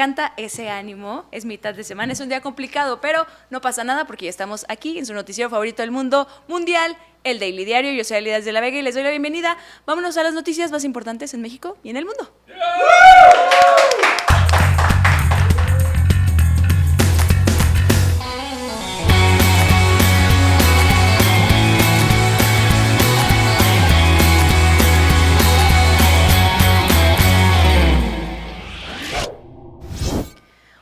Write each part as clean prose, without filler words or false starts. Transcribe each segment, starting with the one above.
encanta ese ánimo, es mitad de semana, es un día complicado, pero no pasa nada porque ya estamos aquí en su noticiero favorito del mundo mundial, el Daily Diario. Yo soy Alida desde La Vega y les doy la bienvenida. Vámonos a las noticias más importantes en México y en el mundo.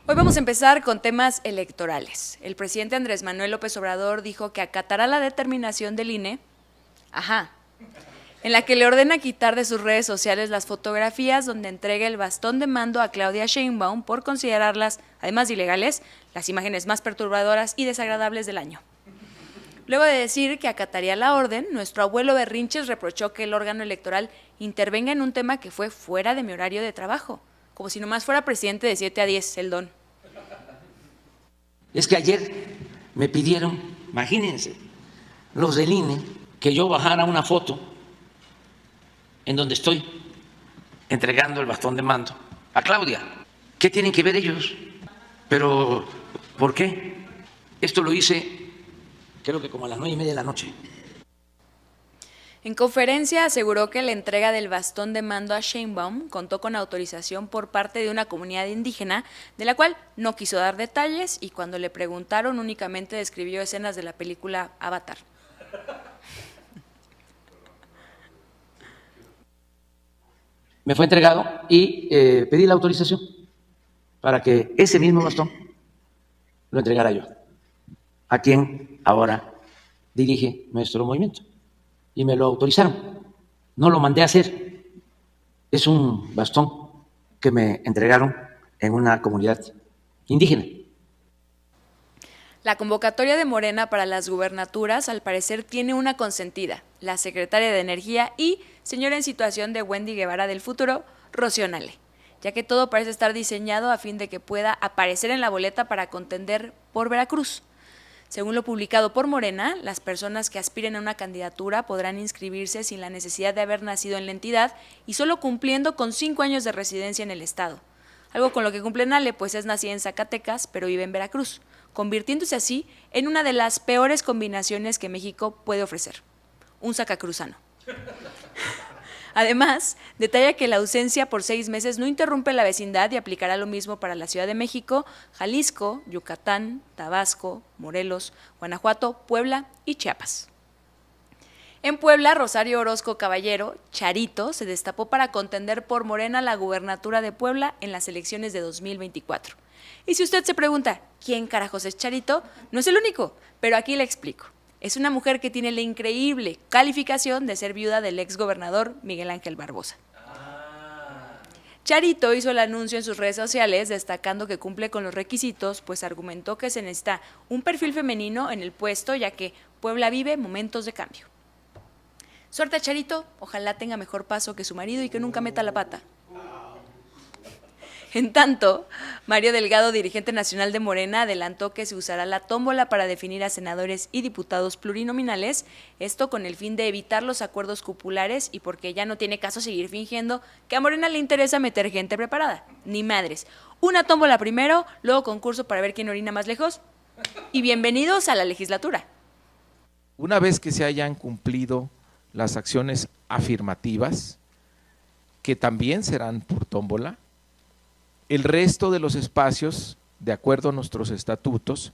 Hoy vamos a empezar con temas electorales. El presidente Andrés Manuel López Obrador dijo que acatará la determinación del INE, en la que le ordena quitar de sus redes sociales las fotografías donde entrega el bastón de mando a Claudia Sheinbaum por considerarlas, además de ilegales, las imágenes más perturbadoras y desagradables del año. Luego de decir que acataría la orden, nuestro abuelo Berrinches reprochó que el órgano electoral intervenga en un tema que fue fuera de mi horario de trabajo, como si nomás fuera presidente de 7 a 10, el don. Es que ayer me pidieron, imagínense, los del INE, que yo bajara una foto en donde estoy entregando el bastón de mando a Claudia. ¿Qué tienen que ver ellos? Pero, ¿por qué? Esto lo hice, creo que como a las 9:30 de la noche. En conferencia aseguró que la entrega del bastón de mando a Sheinbaum contó con autorización por parte de una comunidad indígena, de la cual no quiso dar detalles, y cuando le preguntaron únicamente describió escenas de la película Avatar. Me fue entregado y pedí la autorización para que ese mismo bastón lo entregara yo, a quien ahora dirige nuestro movimiento. Y me lo autorizaron, no lo mandé a hacer, es un bastón que me entregaron en una comunidad indígena. La convocatoria de Morena para las gubernaturas al parecer tiene una consentida, la secretaria de Energía y señora en situación de Wendy Guevara del futuro, Rocío Nale, ya que todo parece estar diseñado a fin de que pueda aparecer en la boleta para contender por Veracruz. Según lo publicado por Morena, las personas que aspiren a una candidatura podrán inscribirse sin la necesidad de haber nacido en la entidad y solo cumpliendo con 5 años de residencia en el estado. Algo con lo que cumple Nale, pues es nacida en Zacatecas, pero vive en Veracruz, convirtiéndose así en una de las peores combinaciones que México puede ofrecer: un zacacruzano. Además, detalla que la ausencia por 6 meses no interrumpe la vecindad y aplicará lo mismo para la Ciudad de México, Jalisco, Yucatán, Tabasco, Morelos, Guanajuato, Puebla y Chiapas. En Puebla, Rosario Orozco Caballero, Charito, se destapó para contender por Morena la gubernatura de Puebla en las elecciones de 2024. Y si usted se pregunta, ¿quién carajos es Charito? No es el único, pero aquí le explico. Es una mujer que tiene la increíble calificación de ser viuda del exgobernador Miguel Ángel Barbosa. Charito hizo el anuncio en sus redes sociales destacando que cumple con los requisitos, pues argumentó que se necesita un perfil femenino en el puesto, ya que Puebla vive momentos de cambio. Suerte a Charito, ojalá tenga mejor paso que su marido y que nunca meta la pata. En tanto, Mario Delgado, dirigente nacional de Morena, adelantó que se usará la tómbola para definir a senadores y diputados plurinominales, esto con el fin de evitar los acuerdos cupulares y porque ya no tiene caso seguir fingiendo que a Morena le interesa meter gente preparada. Ni madres. Una tómbola primero, luego concurso para ver quién orina más lejos y bienvenidos a la legislatura. Una vez que se hayan cumplido las acciones afirmativas, que también serán por tómbola, el resto de los espacios, de acuerdo a nuestros estatutos,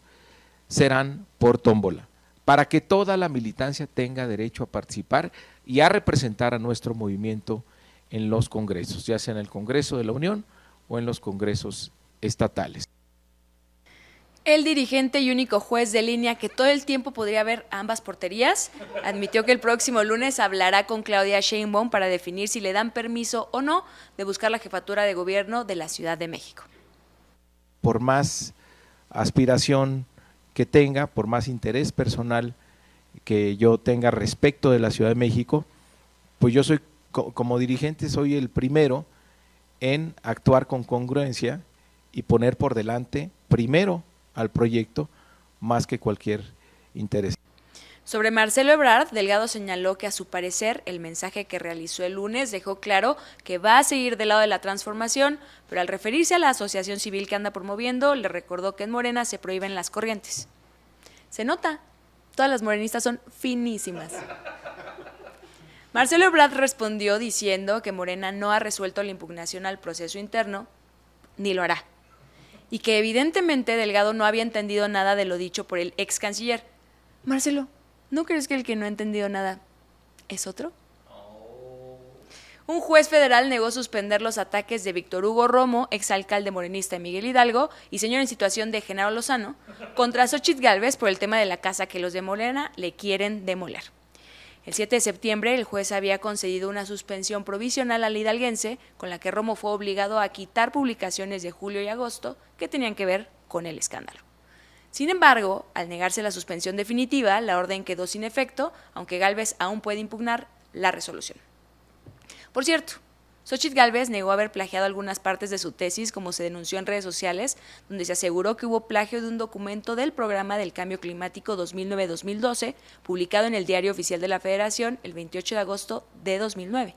serán por tómbola, para que toda la militancia tenga derecho a participar y a representar a nuestro movimiento en los congresos, ya sea en el Congreso de la Unión o en los congresos estatales. El dirigente y único juez de línea que todo el tiempo podría ver ambas porterías, admitió que el próximo lunes hablará con Claudia Sheinbaum para definir si le dan permiso o no de buscar la jefatura de gobierno de la Ciudad de México. Por más aspiración que tenga, por más interés personal que yo tenga respecto de la Ciudad de México, pues yo soy, como dirigente, soy el primero en actuar con congruencia y poner por delante primero al proyecto más que cualquier interés. Sobre Marcelo Ebrard, Delgado señaló que a su parecer el mensaje que realizó el lunes dejó claro que va a seguir del lado de la transformación, pero al referirse a la asociación civil que anda promoviendo, le recordó que en Morena se prohíben las corrientes. Se nota, todas las morenistas son finísimas. Marcelo Ebrard respondió diciendo que Morena no ha resuelto la impugnación al proceso interno, ni lo hará, y que evidentemente Delgado no había entendido nada de lo dicho por el ex canciller. Marcelo, ¿no crees que el que no ha entendido nada es otro? Un juez federal negó suspender los ataques de Víctor Hugo Romo, exalcalde morenista de Miguel Hidalgo y señor en situación de Genaro Lozano, contra Xóchitl Gálvez por el tema de la casa que los de Morena le quieren demoler. El 7 de septiembre, el juez había concedido una suspensión provisional al hidalguense, con la que Romo fue obligado a quitar publicaciones de julio y agosto que tenían que ver con el escándalo. Sin embargo, al negarse la suspensión definitiva, la orden quedó sin efecto, aunque Gálvez aún puede impugnar la resolución. Por cierto, Xóchitl Gálvez negó haber plagiado algunas partes de su tesis, como se denunció en redes sociales, donde se aseguró que hubo plagio de un documento del Programa del Cambio Climático 2009-2012, publicado en el Diario Oficial de la Federación el 28 de agosto de 2009.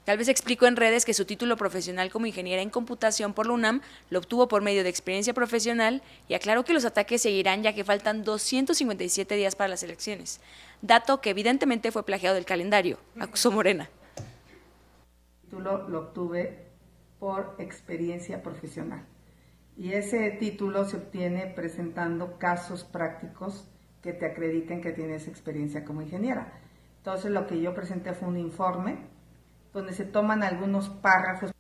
Gálvez explicó en redes que su título profesional como ingeniera en computación por la UNAM lo obtuvo por medio de experiencia profesional y aclaró que los ataques seguirán ya que faltan 257 días para las elecciones, dato que evidentemente fue plagiado del calendario, acusó Morena. El título lo obtuve por experiencia profesional y ese título se obtiene presentando casos prácticos que te acrediten que tienes experiencia como ingeniera. Entonces lo que yo presenté fue un informe donde se toman algunos párrafos.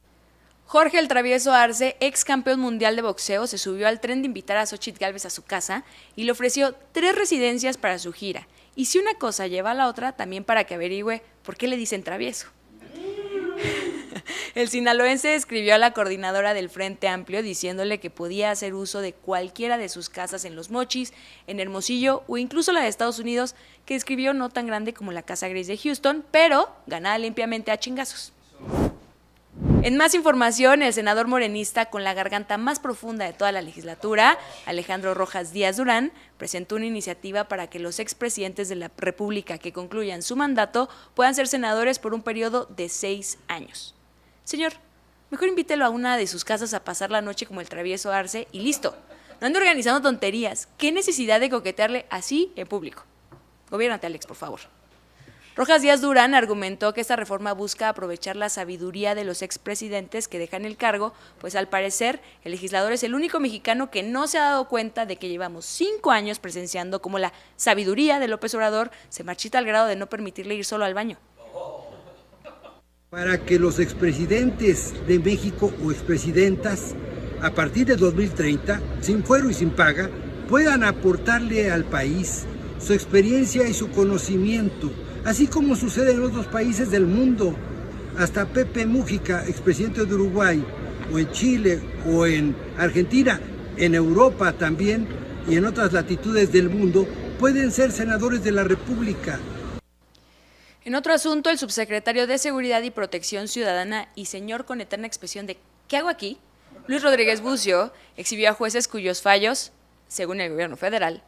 Jorge el Travieso Arce, ex campeón mundial de boxeo, se subió al tren de invitar a Xóchitl Gálvez a su casa y le ofreció 3 residencias para su gira. Y si una cosa lleva a la otra, también para que averigüe por qué le dicen travieso. El sinaloense escribió a la coordinadora del Frente Amplio diciéndole que podía hacer uso de cualquiera de sus casas en Los Mochis, en Hermosillo o incluso la de Estados Unidos, que describió no tan grande como la Casa Gris de Houston, pero ganada limpiamente a chingazos. En más información, el senador morenista con la garganta más profunda de toda la legislatura, Alejandro Rojas Díaz Durán, presentó una iniciativa para que los expresidentes de la República que concluyan su mandato puedan ser senadores por un periodo de 6 años. Señor, mejor invítelo a una de sus casas a pasar la noche como el Travieso Arce y listo. No ande organizando tonterías. ¿Qué necesidad de coquetearle así en público? Gobiérnate, Alex, por favor. Rojas Díaz Durán argumentó que esta reforma busca aprovechar la sabiduría de los expresidentes que dejan el cargo, pues al parecer el legislador es el único mexicano que no se ha dado cuenta de que llevamos 5 años presenciando cómo la sabiduría de López Obrador se marchita al grado de no permitirle ir solo al baño. Para que los expresidentes de México o expresidentas, a partir de 2030, sin fuero y sin paga, puedan aportarle al país su experiencia y su conocimiento, así como sucede en otros países del mundo. Hasta Pepe Mújica, expresidente de Uruguay, o en Chile, o en Argentina, en Europa también, y en otras latitudes del mundo, pueden ser senadores de la República. En otro asunto, el subsecretario de Seguridad y Protección Ciudadana y señor con eterna expresión de ¿qué hago aquí?, Luis Rodríguez Bucio, exhibió a jueces cuyos fallos, según el gobierno federal,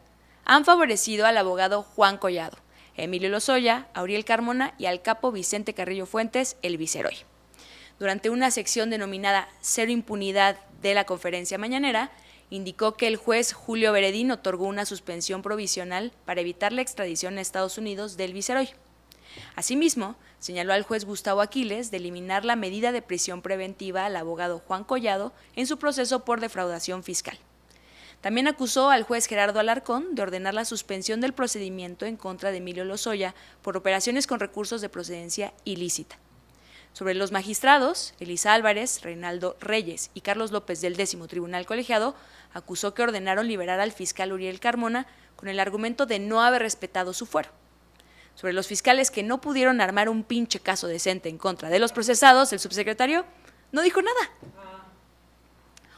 han favorecido al abogado Juan Collado, Emilio Lozoya, Auriel Carmona y al capo Vicente Carrillo Fuentes, el Viceroy. Durante una sección denominada Cero Impunidad de la conferencia mañanera, indicó que el juez Julio Veredín otorgó una suspensión provisional para evitar la extradición a Estados Unidos del Viceroy. Asimismo, señaló al juez Gustavo Aquiles de eliminar la medida de prisión preventiva al abogado Juan Collado en su proceso por defraudación fiscal. También acusó al juez Gerardo Alarcón de ordenar la suspensión del procedimiento en contra de Emilio Lozoya por operaciones con recursos de procedencia ilícita. Sobre los magistrados, Elisa Álvarez, Reinaldo Reyes y Carlos López del 10º Tribunal Colegiado, acusó que ordenaron liberar al fiscal Uriel Carmona con el argumento de no haber respetado su fuero. Sobre los fiscales que no pudieron armar un pinche caso decente en contra de los procesados, el subsecretario no dijo nada.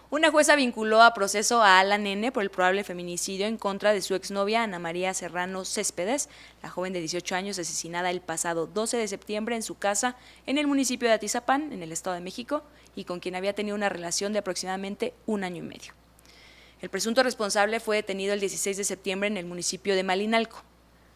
Una jueza vinculó a proceso a Alan N. por el probable feminicidio en contra de su exnovia Ana María Serrano Céspedes, la joven de 18 años asesinada el pasado 12 de septiembre en su casa en el municipio de Atizapán, en el Estado de México, y con quien había tenido una relación de aproximadamente 1 año y medio. El presunto responsable fue detenido el 16 de septiembre en el municipio de Malinalco.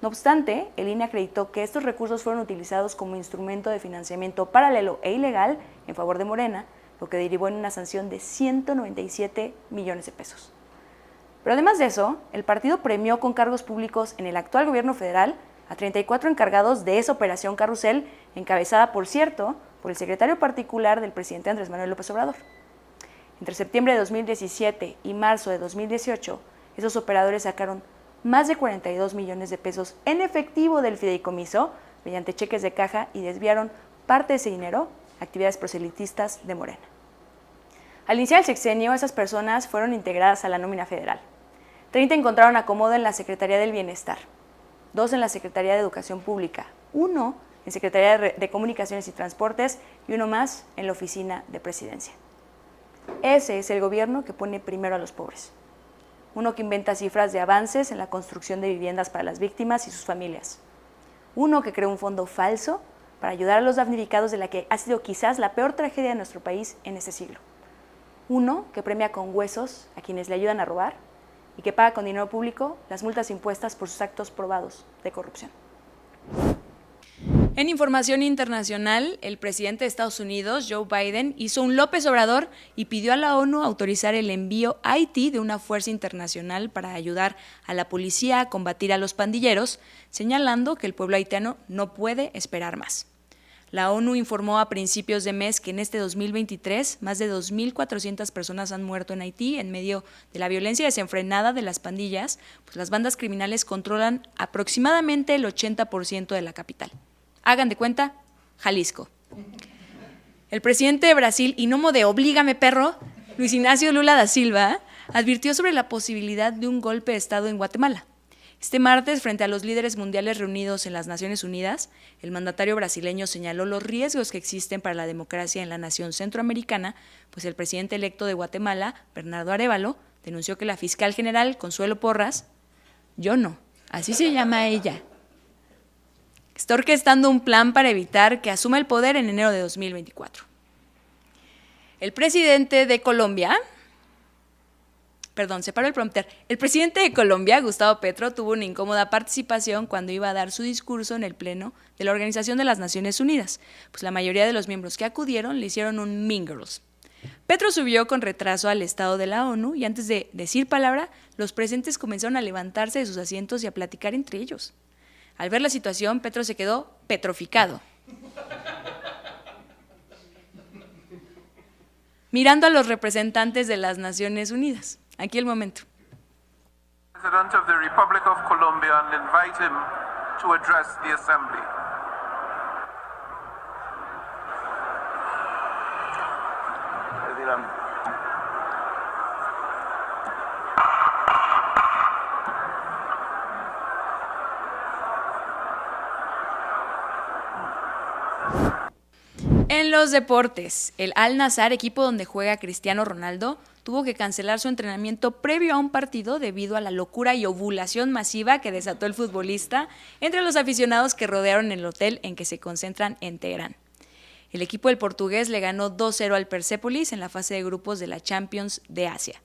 No obstante, el INE acreditó que estos recursos fueron utilizados como instrumento de financiamiento paralelo e ilegal en favor de Morena, lo que derivó en una sanción de 197 millones de pesos. Pero además de eso, el partido premió con cargos públicos en el actual gobierno federal a 34 encargados de esa operación carrusel, encabezada, por cierto, por el secretario particular del presidente Andrés Manuel López Obrador. Entre septiembre de 2017 y marzo de 2018, esos operadores sacaron más de 42 millones de pesos en efectivo del fideicomiso mediante cheques de caja y desviaron parte de ese dinero a actividades proselitistas de Morena. Al iniciar el sexenio, esas personas fueron integradas a la nómina federal. 30 encontraron acomodo en la Secretaría del Bienestar, 2 en la Secretaría de Educación Pública, 1 en Secretaría de Comunicaciones y Transportes y 1 más en la Oficina de Presidencia. Ese es el gobierno que pone primero a los pobres. Uno que inventa cifras de avances en la construcción de viviendas para las víctimas y sus familias. Uno que crea un fondo falso para ayudar a los damnificados de la que ha sido quizás la peor tragedia de nuestro país en este siglo. Uno que premia con huesos a quienes le ayudan a robar y que paga con dinero público las multas impuestas por sus actos probados de corrupción. En información internacional, el presidente de Estados Unidos, Joe Biden, hizo un López Obrador y pidió a la ONU autorizar el envío a Haití de una fuerza internacional para ayudar a la policía a combatir a los pandilleros, señalando que el pueblo haitiano no puede esperar más. La ONU informó a principios de mes que en este 2023 más de 2.400 personas han muerto en Haití en medio de la violencia desenfrenada de las pandillas, pues las bandas criminales controlan aproximadamente el 80% de la capital. Hagan de cuenta, Jalisco. El presidente de Brasil, y no de oblígame perro, Luis Ignacio Lula da Silva, advirtió sobre la posibilidad de un golpe de Estado en Guatemala. Este martes, frente a los líderes mundiales reunidos en las Naciones Unidas, el mandatario brasileño señaló los riesgos que existen para la democracia en la nación centroamericana, pues el presidente electo de Guatemala, Bernardo Arévalo, denunció que la fiscal general, Consuelo Porras, así se llama ella, está orquestando un plan para evitar que asuma el poder en enero de 2024. El presidente de Colombia, El presidente de Colombia, Gustavo Petro, tuvo una incómoda participación cuando iba a dar su discurso en el Pleno de la Organización de las Naciones Unidas, pues la mayoría de los miembros que acudieron le hicieron un Mean Girls. Petro subió con retraso al estado de la ONU y antes de decir palabra, los presentes comenzaron a levantarse de sus asientos y a platicar entre ellos. Al ver la situación, Petro se quedó petrificado, mirando a los representantes de las Naciones Unidas. Aquí el momento. President of the Republic of Colombia and invite him to address the assembly. En los deportes, el Al-Nassr, equipo donde juega Cristiano Ronaldo, tuvo que cancelar su entrenamiento previo a un partido debido a la locura y ovulación masiva que desató el futbolista entre los aficionados que rodearon el hotel en que se concentran en Teherán. El equipo del portugués le ganó 2-0 al Persepolis en la fase de grupos de la Champions de Asia.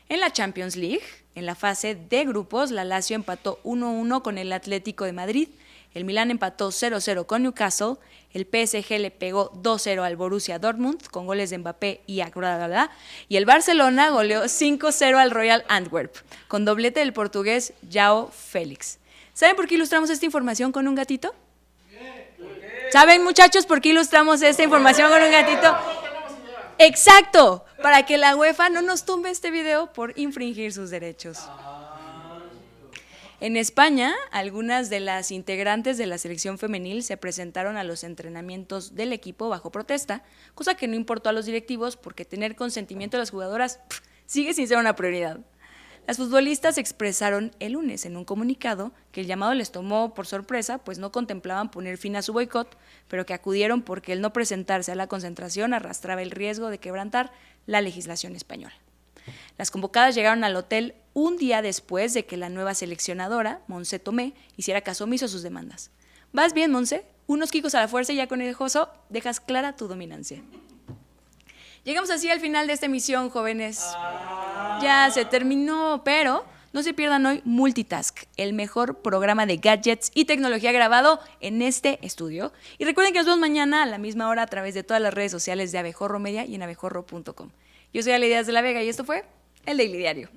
En la Champions League, en la fase de grupos, la Lazio empató 1-1 con el Atlético de Madrid, el Milán empató 0-0 con Newcastle, el PSG le pegó 2-0 al Borussia Dortmund con goles de Mbappé y el Barcelona goleó 5-0 al Royal Antwerp con doblete del portugués João Félix. ¿Saben por qué ilustramos esta información con un gatito? ¿Saben, muchachos, por qué ilustramos esta información con un gatito? Exacto, para que la UEFA no nos tumbe este video por infringir sus derechos. En España, algunas de las integrantes de la selección femenil se presentaron a los entrenamientos del equipo bajo protesta, cosa que no importó a los directivos porque tener consentimiento de las jugadoras sigue sin ser una prioridad. Las futbolistas expresaron el lunes en un comunicado que el llamado les tomó por sorpresa, pues no contemplaban poner fin a su boicot, pero que acudieron porque el no presentarse a la concentración arrastraba el riesgo de quebrantar la legislación española. Las convocadas llegaron al hotel un día después de que la nueva seleccionadora, Montse Tomé, hiciera caso omiso a sus demandas. ¿Vas bien, Montse? Unos quicos a la fuerza y ya con el joso dejas clara tu dominancia. Llegamos así al final de esta emisión, jóvenes. Ya se terminó, pero No se pierdan hoy Multitask, el mejor programa de gadgets y tecnología grabado en este estudio. Y recuerden que nos vemos mañana a la misma hora a través de todas las redes sociales de Abejorro Media y en abejorro.com. Yo soy Ale Díaz de la Vega y esto fue El Daily Diario.